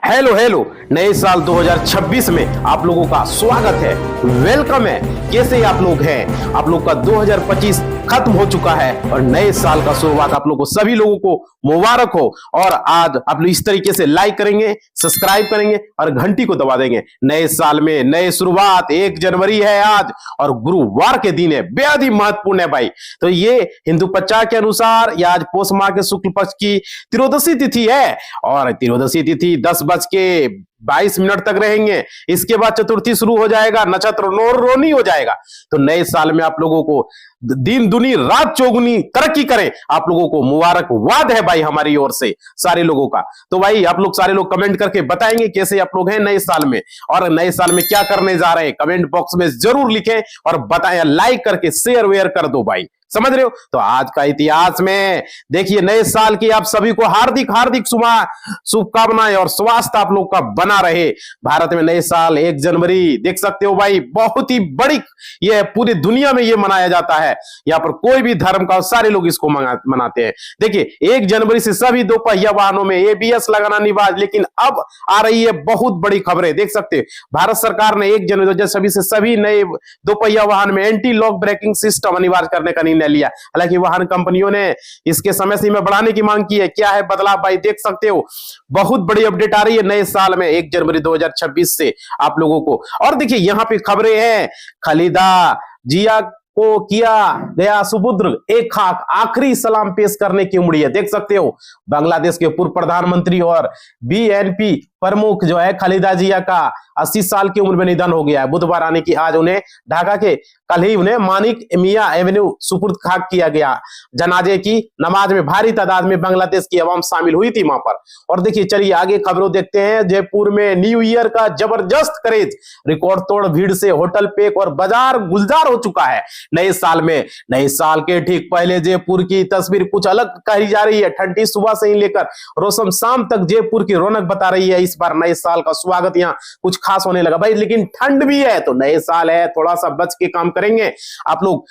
Hello hello, नए साल 2026 में आप लोगों का स्वागत है, वेलकम है। कैसे आप लोग हैं? आप लोग का 2025 खत्म हो चुका है और नए साल का शुरुआत आप लोगों को सभी लोगों को मुबारक हो। और आज आप लोग इस तरीके से लाइक करेंगे, सब्सक्राइब करेंगे और घंटी को दबा देंगे। नए साल में नए शुरुआत, 1 जनवरी है आज और गुरुवार के दिन है, बेहद ही महत्वपूर्ण है भाई। तो ये हिंदू पंचांग के अनुसार ये आज पौष माह के शुक्ल पक्ष की त्रयोदशी तिथि है और त्रयोदशी तिथि 10:22 तक रहेंगे। इसके बाद चतुर्थी शुरू हो जाएगा, नक्षत्र रोनी हो जाएगा। तो नए साल में आप लोगों को दिन दुनी रात चौगुनी तरक्की करें, आप लोगों को मुबारकबाद है भाई हमारी ओर से सारे लोगों का। तो भाई आप लोग सारे लोग कमेंट करके बताएंगे कैसे आप लोग हैं नए साल में और नए साल में क्या करने जा रहे हैं, कमेंट बॉक्स में जरूर लिखें और बताएं, लाइक करके शेयर वेयर कर दो भाई, समझ रहे हो। तो आज का इतिहास में देखिए, नए साल की आप सभी को हार्दिक हार्दिक शुभकामनाएं और स्वास्थ्य आप लोग का बना रहे। भारत में नए साल 1 जनवरी देख सकते हो भाई, बहुत ही बड़ी ये पूरी दुनिया में ये मनाया जाता है। यहाँ पर कोई भी धर्म का सारे लोग इसको मनाते हैं। देखिए 1 जनवरी से सभी दोपहिया वाहनों में ABS लगाना अनिवार्य, लेकिन अब आ रही है बहुत बड़ी खबरें। देख सकते हैं भारत सरकार ने 1 जनवरी 2026 से सभी नए दोपहिया वाहन में एंटी लॉक ब्रेकिंग सिस्टम अनिवार्य करने का निर्णय लिया। हालांकि वाहन कंपनियों ने इसके समय सीमा बढ़ाने की मांग की है। क्या है बदलाव भाई, देख सकते हो बहुत बड़ी अपडेट आ रही है नए साल में 1 जनवरी 2026 से आप लोगों को। और देखिए यहाँ पे खबरें हैं, खालिदा जिया को किया गया सुपुत्र एक खाक, आखिरी सलाम पेश करने की उम्मीद है। देख सकते हो बांग्लादेश के पूर्व प्रधानमंत्री और BNP प्रमुख जो है खालिदा जिया का 80 साल की उम्र में निधन हो गया है। बुधवार आने की आज उन्हें ढाका के कल ही उन्हें मानिक मिया एवेन्यू सुपुर्द खाक किया गया। जनाजे की नमाज में भारी तादाद में बांग्लादेश की आवाम शामिल हुई थी वहां पर। और देखिए चलिए आगे खबरों देखते हैं। जयपुर में न्यू ईयर का जबरदस्त क्रेज, रिकॉर्ड तोड़ भीड़ से होटल पैक और बाजार गुलजार हो चुका है। नए साल में, नए साल के ठीक पहले जयपुर की तस्वीर कुछ अलग कही जा रही है। ठंडी सुबह से ही लेकर रोशन शाम तक जयपुर की रौनक बता रही है। इस बार नए साल का स्वागत यहाँ कुछ खास होने लगा भाई, लेकिन ठंड भी है तो नए साल है, थोड़ा सा बच के काम करेंगे। आप लोग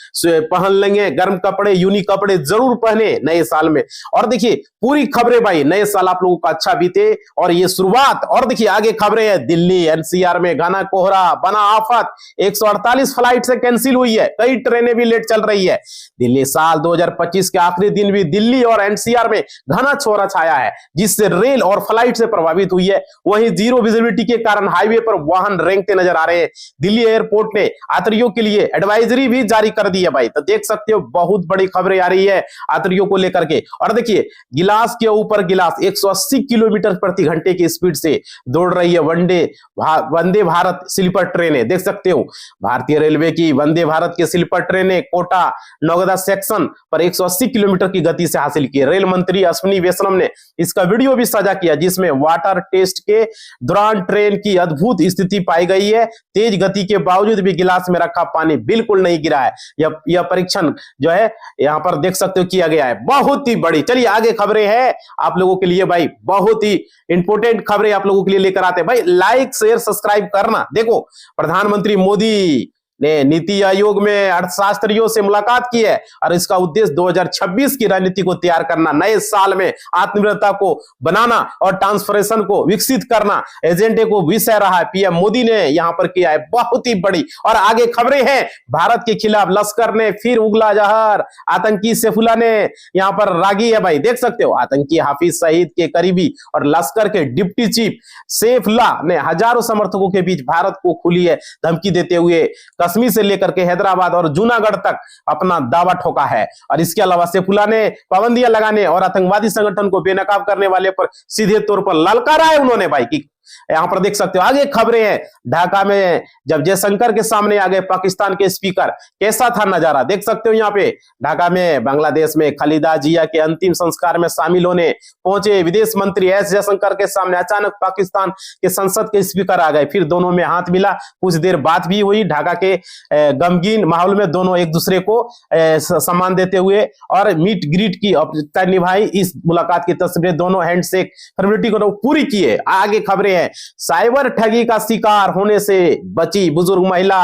पहन लेंगे गर्म कपड़े, यूनिक कपड़े जरूर पहने नए साल में। और देखिए पूरी खबरें भाई, नए साल आप लोगों का अच्छा बीते और ये शुरुआत। और देखिए आगे खबरें हैं, दिल्ली NCR में घना कोहरा बना आफत, 148 फ्लाइट से कैंसिल हुई है, कई ट्रेनें भी लेट चल रही है। दिल्ली साल 2025 के आखिरी दिन भी दिल्ली और NCR में घना कोहरा छाया है, जिससे रेल और फ्लाइट से प्रभावित हुई है। वहीं जीरो विजिबिलिटी के कारण हाईवे पर वाहन रेंगते नजर आ रहे हैं। दिल्ली एयरपोर्ट ने यात्रियों के लिए एडवाइजरी भी जारी कर दी है भाई। तो देख सकते हो बहुत बड़ी खबरें आ रही है यात्रियों को लेकर के। और देखिए गिलास के ऊपर गिलास 180 किलोमीटर प्रति घंटे की स्पीड से दौड़ रही है वंदे भारत स्लीपर ट्रेनें। देख सकते हो भारतीय रेलवे की वंदे भारत के स्लीपर ट्रेनें कोटा नौगदा सेक्शन पर 180 किलोमीटर की गति से हासिल की। रेल मंत्री अश्विनी वैष्णव ने इसका वीडियो भी साझा किया, जिसमें वाटर टेस्ट के दौरान ट्रेन की अद्भुत स्थिति पाई गई है। तेज गति के बावजूद भी गिलास में रखा पानी बिल्कुल नहीं गिरा है। यह परीक्षण जो है यहाँ पर देख सकते हो किया गया है, बहुत ही बड़ी। चलिए आगे खबरें हैं आप लोगों के लिए भाई, बहुत ही इंपोर्टेंट खबरें आप लोगों के लिए लेकर आते हैं भाई। लाइक शेयर सब्सक्राइब करना। देखो प्रधानमंत्री मोदी ने नीति आयोग में अर्थशास्त्रियों से मुलाकात की है और इसका उद्देश्य 2026 की रणनीति को तैयार करना, नए साल में आत्मनिर्भरता को बनाना और ट्रांसफॉर्मेशन को विकसित करना एजेंडे को विषय रहा है। PM मोदी ने यहां पर किया है, बहुत ही बड़ी। और आगे खबरें हैं, भारत के खिलाफ लश्कर ने फिर उगला जहर, आतंकी सैफुल्लाह ने यहां पर रागी है भाई। देख सकते हो आतंकी हाफिज सईद के करीबी और लश्कर के डिप्टी चीफ सैफुल्लाह ने हजारों समर्थकों के बीच भारत को खुली है धमकी देते हुए कश्मीर से लेकर के हैदराबाद और जूनागढ़ तक अपना दावा ठोका है। और इसके अलावा सैफुल्लाह ने पाबंदियां लगाने और आतंकवादी संगठन को बेनकाब करने वाले पर सीधे तौर पर ललकारा है उन्होंने भाई की। यहां पर देख सकते हो आगे खबरें हैं, ढाका में जब जयशंकर के सामने आ गए पाकिस्तान के स्पीकर, कैसा था नजारा। देख सकते हो यहाँ पे ढाका में बांग्लादेश में खालिदा जिया के अंतिम संस्कार में शामिल होने पहुंचे विदेश मंत्री S जयशंकर के सामने अचानक पाकिस्तान के संसद के स्पीकर आ गए। फिर दोनों में हाथ मिला, कुछ देर बात भी हुई। ढाका के गमगीन माहौल में दोनों एक दूसरे को सम्मान देते हुए और मीट ग्रीट की औपचारिकता निभाई। इस मुलाकात की तस्वीरें दोनों हैंडशेक फॉर्मेलिटी को पूरी की है। आगे खबरें है। साइबर ठगी का शिकार होने से बची बुजुर्ग महिला।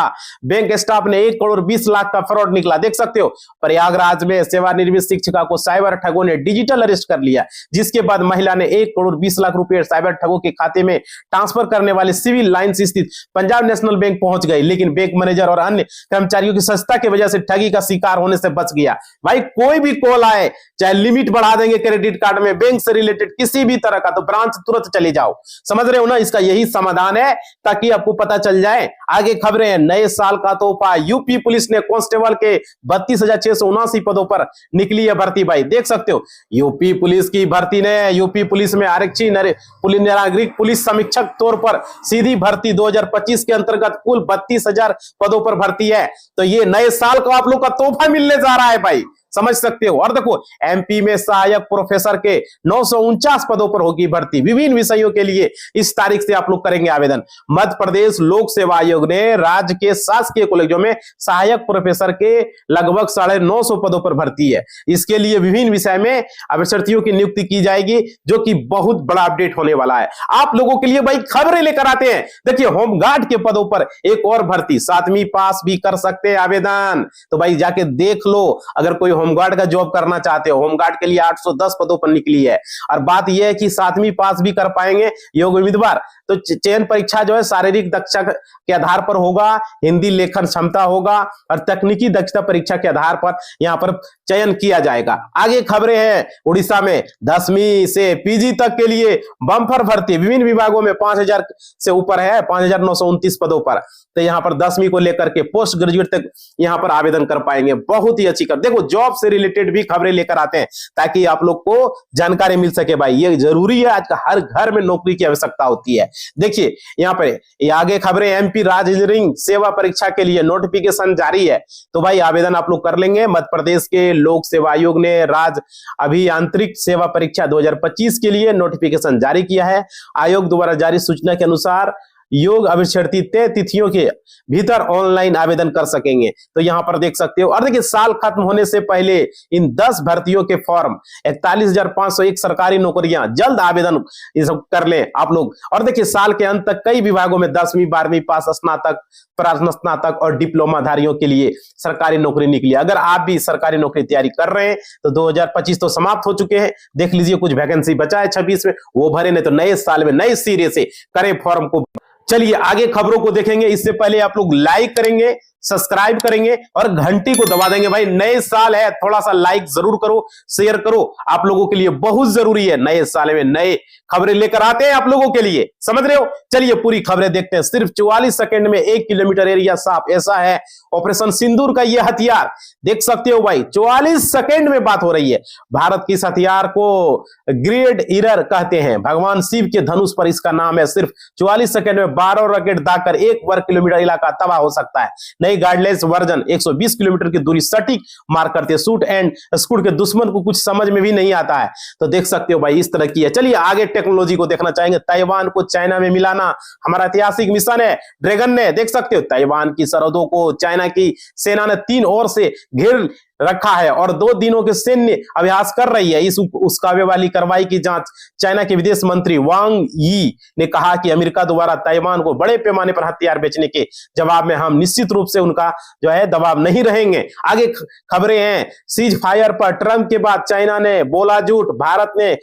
बैंक स्टाफ ने 1 करोड़ 20 लाख का फ्रॉड निकला। देख सकते हो प्रयागराज में सेवानिवृत्त शिक्षिका को साइबर ठगों ने डिजिटल अरेस्ट कर लिया, जिसके बाद महिला ने 1 करोड़ 20 लाख रुपए साइबर ठगों के खाते में ट्रांसफर करने वाले सिविल लाइंस स्थित पंजाब नेशनल बैंक पहुंच गई, लेकिन बैंक मैनेजर और अन्य कर्मचारियों की सस्ता की वजह से ठगी का शिकार होने से बच गया। भाई कोई भी कॉल आए, चाहे लिमिट बढ़ा देंगे क्रेडिट कार्ड में, बैंक से रिलेटेड किसी भी तरह का, तो ब्रांच तुरंत चले जाओ। समझ रहे हो ना, इसका यही समाधान है ताकि आपको पता चल जाए। आगे खबरें हैं, नए साल का तोहफा। यूपी पुलिस ने कांस्टेबल के 32,679 पदों पर निकली है भर्ती। भाई देख सकते हो यूपी पुलिस की भर्ती ने, यूपी पुलिस में आरक्षी नागरिक पुलिस समीक्षक तौर पर सीधी भर्ती 2025 के अंतर्गत कुल 32,000 पदों पर भर्ती है। तो ये नए साल को आप लोग का तोहफा मिलने जा रहा है भाई, समझ सकते हो। और देखो एमपी में सहायक प्रोफेसर के 949 पदों पर होगी भर्ती। विभिन्न विषयों के लिए इस तारीख से आप लोग करेंगे आवेदन। मध्य प्रदेश लोक सेवा आयोग ने राज्य के शासकीय कॉलेजों में सहायक प्रोफेसर के लगभग 950 पदों पर भर्ती है। इसके लिए विभिन्न विषय में अभ्यर्थियों की नियुक्ति की जाएगी, जो कि बहुत बड़ा अपडेट होने वाला है आप लोगों के लिए। भाई खबरें लेकर आते हैं। देखिए होमगार्ड के पदों पर एक और भर्ती, 7वीं पास भी कर सकते हैं आवेदन। तो भाई जाके देख लो, अगर कोई होमगार्ड का जॉब करना चाहते हो। होमगार्ड के लिए 810 पदों पर निकली है। और बात यह है कि 7वीं पास भी कर पाएंगे योग्य उम्मीदवार। तो चयन परीक्षा जो है शारीरिक दक्षता के आधार पर होगा, हिंदी लेखन क्षमता होगा और तकनीकी दक्षता परीक्षा के आधार पर यहां पर चयन किया जाएगा। आगे खबरें हैं, उड़ीसा में 10वीं से पीजी तक के लिए बम्पर भर्ती। विभिन्न विभागों में 5,000 से ऊपर है, 5,929 पदों पर। तो यहां पर 10वीं को लेकर के पोस्ट ग्रेजुएट तक यहां पर आवेदन कर पाएंगे। बहुत ही अच्छी खबर। देखो जॉब से रिलेटेड भी खबरें लेकर आते हैं ताकि आप लोग को जानकारी मिल सके। भाई ये जरूरी है, आज का हर घर में नौकरी की आवश्यकता होती है। देखिए यहां पर ये आगे खबरें, एमपी राज्य इंजीनियरिंग सेवा परीक्षा के लिए नोटिफिकेशन जारी है। तो भाई आवेदन आप लोग कर लेंगे। मध्य प्रदेश के लोक सेवा आयोग ने राज्य अभियांत्रिक सेवा परीक्षा 2025 के लिए नोटिफिकेशन जारी किया है। आयोग द्वारा जारी सूचना के अनुसार योग्य अभ्यर्थी तय तिथियों के भीतर ऑनलाइन आवेदन कर सकेंगे। तो यहां पर देख सकते हो। और देखिए साल खत्म होने से पहले इन 10 भर्तियों के फॉर्म 41,501 सरकारी नौकरियां जल्द आवेदन कर लें आप लोग। और देखिए साल के अंत तक कई विभागों में 10वीं 12वीं पास, स्नातक, स्नातक और डिप्लोमाधारियों के लिए सरकारी नौकरी निकली। अगर आप भी सरकारी नौकरी तैयारी कर रहे हैं तो 2025 तो समाप्त हो चुके हैं। देख लीजिए कुछ वैकेंसी बचा है 26 में, वो भरे, नहीं तो नए साल में नए सिरे से करें फॉर्म को। चलिए आगे खबरों को देखेंगे। इससे पहले आप लोग लाइक करेंगे, सब्सक्राइब करेंगे और घंटी को दबा देंगे। भाई नए साल है, थोड़ा सा लाइक जरूर करो, शेयर करो, आप लोगों के लिए बहुत जरूरी है। नए साल में नए खबरें लेकर आते हैं आप लोगों के लिए, समझ रहे हो। चलिए पूरी खबरें देखते हैं। सिर्फ 44 सेकंड में 1 किलोमीटर एरिया साफ, ऐसा है ऑपरेशन सिंदूर का यह हथियार। देख सकते हो भाई 44 सेकंड में बात हो रही है। भारत की इस हथियार को ग्रेड ईरर कहते हैं। भगवान शिव के धनुष पर इसका नाम है। सिर्फ 44 सेकंड में 12 रॉकेट दागकर 1 वर्ग किलोमीटर इलाका तबाह हो सकता है। नई गाइडलाइंस वर्जन 120 किलोमीटर की दूरी सटीक मार करते हैं। शूट एंड स्कूट के दुश्मन को कुछ समझ में भी नहीं आता है। तो देख सकते हो भाई इस तरह की है। चलिए आगे टेक्नोलॉजी को देखना चाहेंगे। ताइवान को चाइना में मिलाना हमारा ऐतिहासिक मिशन है। ड्रैगन ने, देख सकते हो, ताइवान की सरहदों को चाइना की सेना ने 3 ओर से घेर रखा है और 2 दिनों के सैन्य अभ्यास कर रही है। इस उस्कावे वाली कार्रवाई की जांच चाइना के विदेश मंत्री वांग यी ने कहा कि अमेरिका द्वारा ताइवान को बड़े पैमाने पर हथियार बेचने के जवाब में हम निश्चित रूप से उनका जो है दबाव नहीं रहेंगे। आगे खबरें हैं, सीज फायर पर ट्रंप के बाद चाइना ने बोला झूठ। भारत ने,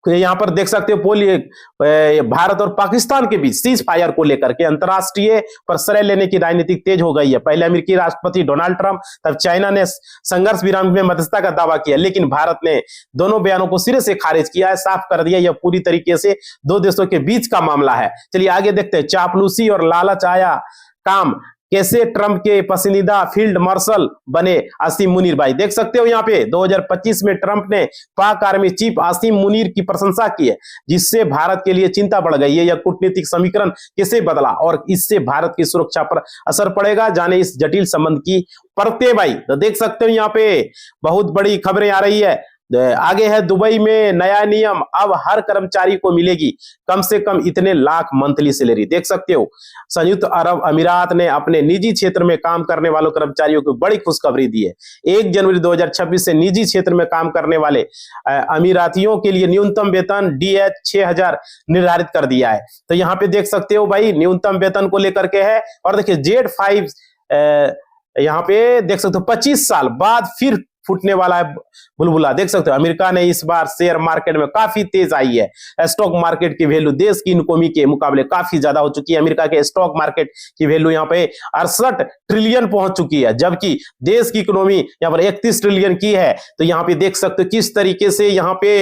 यहां पर देख सकते हो, भारत और पाकिस्तान के बीच सीज फायर को लेकर के अंतरराष्ट्रीय पर श्रेय लेने की राजनीति तेज हो गई है। पहले अमेरिकी राष्ट्रपति डोनाल्ड ट्रंप, तब चाइना ने संघर्ष विराम में मध्यस्थता का दावा किया, लेकिन भारत ने दोनों बयानों को सिरे से खारिज किया है, साफ कर दिया यह पूरी तरीके से 2 देशों के बीच का मामला है। चलिए आगे देखते हैं। चापलूसी और लालच आया काम, कैसे ट्रंप के पसंदीदा फील्ड मार्शल बने आसिम मुनीर। भाई देख सकते हो यहाँ पे 2025 में ट्रंप ने पाक आर्मी चीफ आसिम मुनीर की प्रशंसा की है, जिससे भारत के लिए चिंता बढ़ गई है। यह कूटनीतिक समीकरण कैसे बदला और इससे भारत की सुरक्षा पर असर पड़ेगा, जाने इस जटिल संबंध की परतें। भाई तो देख सकते हो यहाँ पे बहुत बड़ी खबरें आ रही है। आगे है दुबई में नया नियम, अब हर कर्मचारी को मिलेगी कम से कम इतने लाख मंथली सैलरी। देख सकते हो संयुक्त अरब अमीरात ने अपने निजी क्षेत्र में काम करने वालों कर्मचारियों को बड़ी खुशखबरी दी है। 1 जनवरी 2026 से निजी क्षेत्र में काम करने वाले अमीरातियों के लिए न्यूनतम वेतन DH 6000 निर्धारित कर दिया है। तो यहाँ पे देख सकते हो भाई न्यूनतम वेतन को लेकर के है। और देखिए Z5 यहाँ पे देख सकते हो 25 साल बाद फिर फूटने वाला है बुलबुला। देख सकते हो अमेरिका ने इस बार शेयर मार्केट में काफी तेज आई है। स्टॉक मार्केट की वैल्यू देश की इकोनॉमी के मुकाबले काफी ज्यादा हो चुकी है। अमेरिका के स्टॉक मार्केट की वैल्यू यहाँ पे 68 ट्रिलियन पहुंच चुकी है, जबकि देश की इकोनॉमी यहाँ पर 31 ट्रिलियन की है। तो यहाँ पे देख सकते हो किस तरीके से यहाँ पे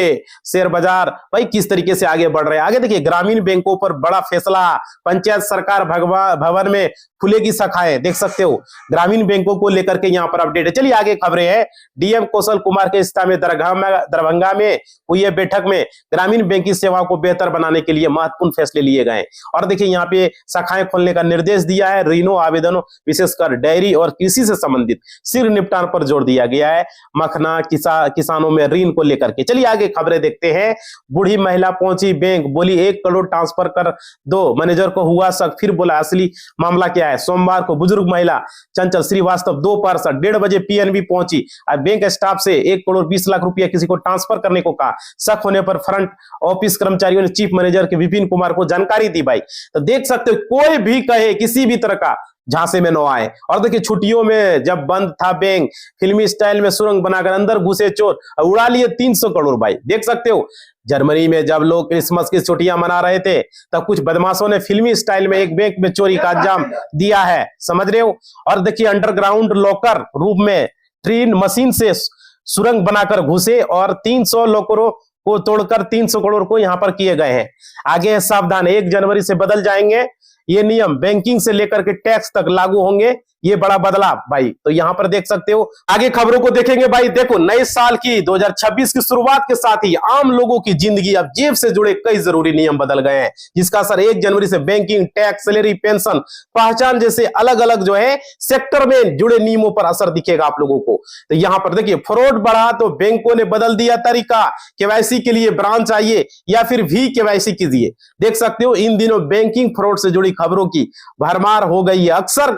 शेयर बाजार भाई किस तरीके से आगे बढ़ रहे हैं। आगे देखिए ग्रामीण बैंकों पर बड़ा फैसला, पंचायत सरकार भवन में खुलेगी शाखाएं। देख सकते हो ग्रामीण बैंकों को लेकर के यहाँ पर अपडेट है। चलिए आगे खबरें हैं। DM कौशल कुमार के स्थान में दरभंगा में हुई है बैठक में ग्रामीण बैंकिंग सेवाओं को बेहतर बनाने के लिए महत्वपूर्ण फैसले लिए गए। और देखिए यहाँ पे शाखाएं खोलने का निर्देश दिया है। ऋणों आवेदनों विशेषकर डेयरी और कृषि से संबंधित शीघ्र निपटान पर जोर दिया गया है। मखना किसानों में ऋण को लेकर के। चलिए आगे खबरें देखते हैं। बूढ़ी महिला पहुंची बैंक, बोली 1 करोड़ ट्रांसफर कर दो, मैनेजर को हुआ शक, फिर बोला असली मामला क्या है। सोमवार को बुजुर्ग महिला चंचल श्रीवास्तव 2 पार्षद 1:30 बजे PNB पहुंची। बैंक स्टाफ से 1 करोड़ 20 लाख रुपया किसी को ट्रांसफर करने को कहा। शक होने पर फ्रंट ऑफिस कर्मचारियों ने चीफ मैनेजर के विपिन कुमार को जानकारी दी। भाई तो देख सकते हो कोई भी कहे किसी भी तरह का झांसे में न आए। और देखिए छुट्टियों में जब बंद था बैंक, फिल्मी स्टाइल में सुरंग बनाकर अंदर घुसे चोर, उड़ा लिए 300 करोड़। भाई देख सकते हो जर्मनी में जब लोग क्रिसमस की छुट्टियां मना रहे थे तब कुछ बदमाशों ने फिल्मी स्टाइल में एक बैंक में चोरी का अंजाम दिया है, समझ रहे हो। और देखिए अंडरग्राउंड लॉकर रूप में ट्रेन मशीन से सुरंग बनाकर घुसे और 300 लॉकरों को तोड़कर 300 करोड़ को यहां पर किए गए हैं। आगे है सावधान, 1 जनवरी से बदल जाएंगे ये नियम, बैंकिंग से लेकर के टैक्स तक लागू होंगे ये बड़ा बदलाव। भाई तो यहां पर देख सकते हो। आगे खबरों को देखेंगे। भाई देखो नए साल की 2026 की शुरुआत के साथ ही आम लोगों की जिंदगी अब जेब से जुड़े कई जरूरी नियम बदल गए हैं, जिसका असर 1 जनवरी से बैंकिंग, टैक्स, सैलरी, पेंशन, पहचान जैसे अलग अलग जो है सेक्टर में जुड़े नियमों पर असर दिखेगा आप लोगों को। तो यहां पर देखिए फ्रॉड बढ़ा तो बैंकों ने बदल दिया तरीका, KYC के लिए ब्रांच आइए या फिर KYC कीजिए। देख सकते हो इन दिनों बैंकिंग फ्रॉड से जुड़ी खबरों की भरमार हो गई है। अक्सर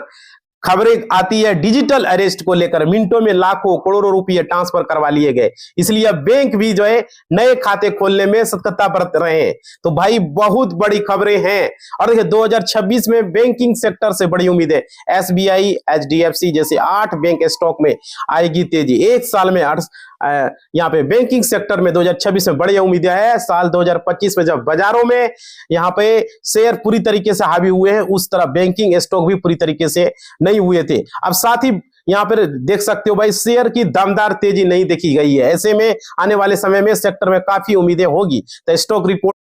खबरें आती है डिजिटल अरेस्ट को लेकर, मिनटों में लाखों करोड़ों रुपए ट्रांसफर करवा लिए गए, इसलिए अब बैंक भी जो है नए खाते खोलने में सतर्कता बरत रहे हैं। तो भाई बहुत बड़ी खबरें हैं। और देखिए 2026 में बैंकिंग सेक्टर से बड़ी उम्मीद है। SBI, HDFC जैसे 8 बैंक स्टॉक में आएगी तेजी। एक साल में यहाँ पे बैंकिंग सेक्टर में 2026 में बड़ी उम्मीदें हैं। साल 2025 में जब बाजारों में यहाँ पे शेयर पूरी तरीके से हावी हुए हैं, उस तरह बैंकिंग स्टॉक भी पूरी तरीके से नहीं हुए थे। अब साथ ही यहाँ पर देख सकते हो भाई शेयर की दमदार तेजी नहीं देखी गई है। ऐसे में आने वाले समय में सेक्टर में काफी उम्मीदें होगी। तो स्टॉक रिपोर्ट